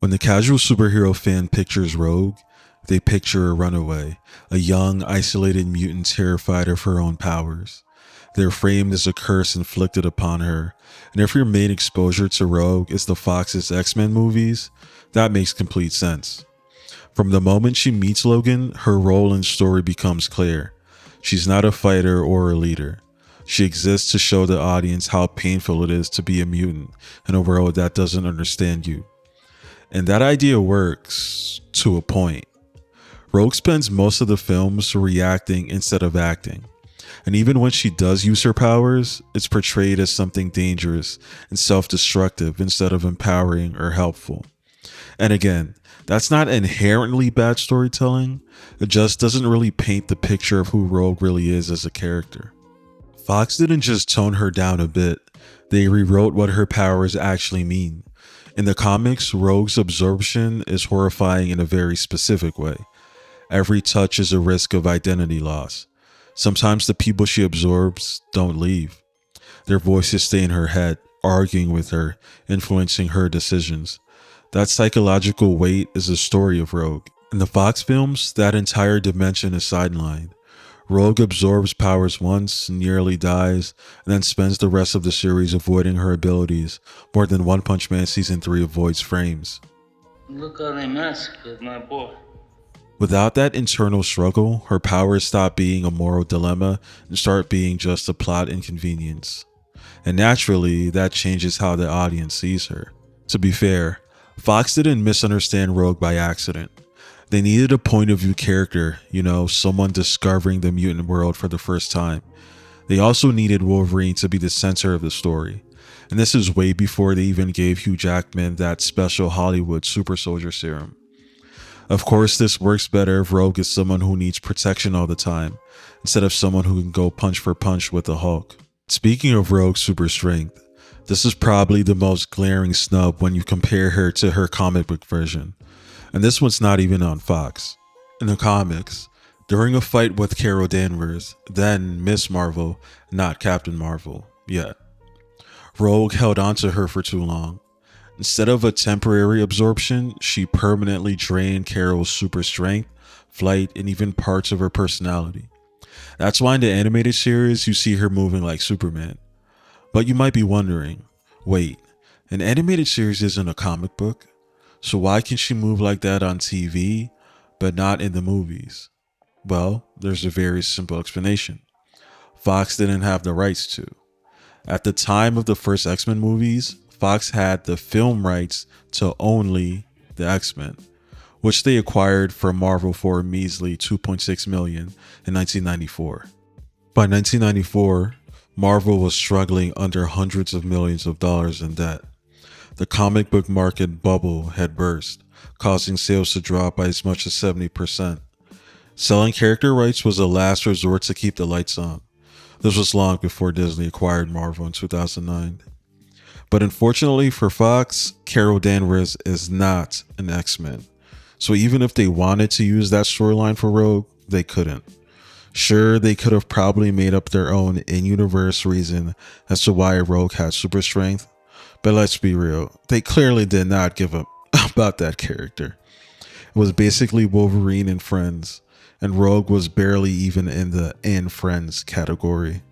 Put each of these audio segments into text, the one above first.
When the casual superhero fan pictures Rogue, they picture a runaway, a young, isolated mutant terrified of her own powers. They're framed as a curse inflicted upon her, and if your main exposure to Rogue is the Fox's X-Men movies, that makes complete sense. From the moment she meets Logan, her role and story becomes clear. She's not a fighter or a leader. She exists to show the audience how painful it is to be a mutant in a world that doesn't understand you. And that idea works to a point. Rogue spends most of the films reacting instead of acting. And even when she does use her powers, it's portrayed as something dangerous and self-destructive instead of empowering or helpful. And again, that's not inherently bad storytelling. It just doesn't really paint the picture of who Rogue really is as a character. Fox didn't just tone her down a bit, they rewrote what her powers actually mean. In the comics, Rogue's absorption is horrifying in a very specific way. Every touch is a risk of identity loss. Sometimes the people she absorbs don't leave. Their voices stay in her head, arguing with her, influencing her decisions. That psychological weight is the story of Rogue. In the Fox films, that entire dimension is sidelined. Rogue absorbs powers once, nearly dies, and then spends the rest of the series avoiding her abilities, more than One Punch Man Season 3 avoids frames. Look how they massacred my boy. Without that internal struggle, her powers stop being a moral dilemma and start being just a plot inconvenience. And naturally, that changes how the audience sees her. To be fair, Fox didn't misunderstand Rogue by accident. They needed a point of view character, someone discovering the mutant world for the first time. They also needed Wolverine to be the center of the story. And this is way before they even gave Hugh Jackman that special Hollywood super soldier serum. Of course, this works better if Rogue is someone who needs protection all the time, instead of someone who can go punch for punch with the Hulk. Speaking of Rogue's super strength, this is probably the most glaring snub when you compare her to her comic book version. And this one's not even on Fox. In the comics, during a fight with Carol Danvers, then Miss Marvel, not Captain Marvel, yet, Rogue held onto her for too long. Instead of a temporary absorption, she permanently drained Carol's super strength, flight, and even parts of her personality. That's why in the animated series, you see her moving like Superman. But you might be wondering, wait, an animated series isn't a comic book? So why can she move like that on TV, but not in the movies? Well, there's a very simple explanation. Fox didn't have the rights to. At the time of the first X-Men movies, Fox had the film rights to only the X-Men, which they acquired from Marvel for a measly $2.6 million in 1994. By 1994, Marvel was struggling under hundreds of millions of dollars in debt. The comic book market bubble had burst, causing sales to drop by as much as 70%. Selling character rights was a last resort to keep the lights on. This was long before Disney acquired Marvel in 2009. But unfortunately for Fox, Carol Danvers is not an X-Men. So even if they wanted to use that storyline for Rogue, they couldn't. Sure, they could have probably made up their own in-universe reason as to why Rogue had super strength. But let's be real, they clearly did not give up about that character. It was basically Wolverine and Friends, and Rogue was barely even in the and Friends category.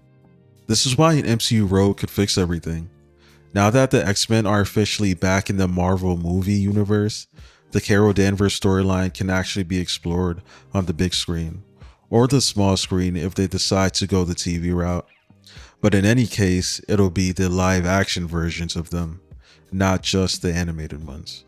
This is why an MCU Rogue could fix everything. Now that the X-Men are officially back in the Marvel movie universe, the Carol Danvers storyline can actually be explored on the big screen, or the small screen if they decide to go the TV route. But in any case, it'll be the live action versions of them, not just the animated ones.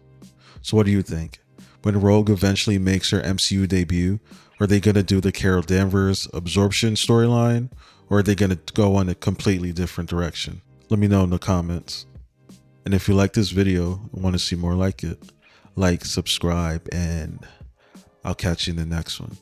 So what do you think? When Rogue eventually makes her MCU debut, are they going to do the Carol Danvers absorption storyline, or are they going to go in a completely different direction? Let me know in the comments. And if you like this video and want to see more like it, like, subscribe, and I'll catch you in the next one.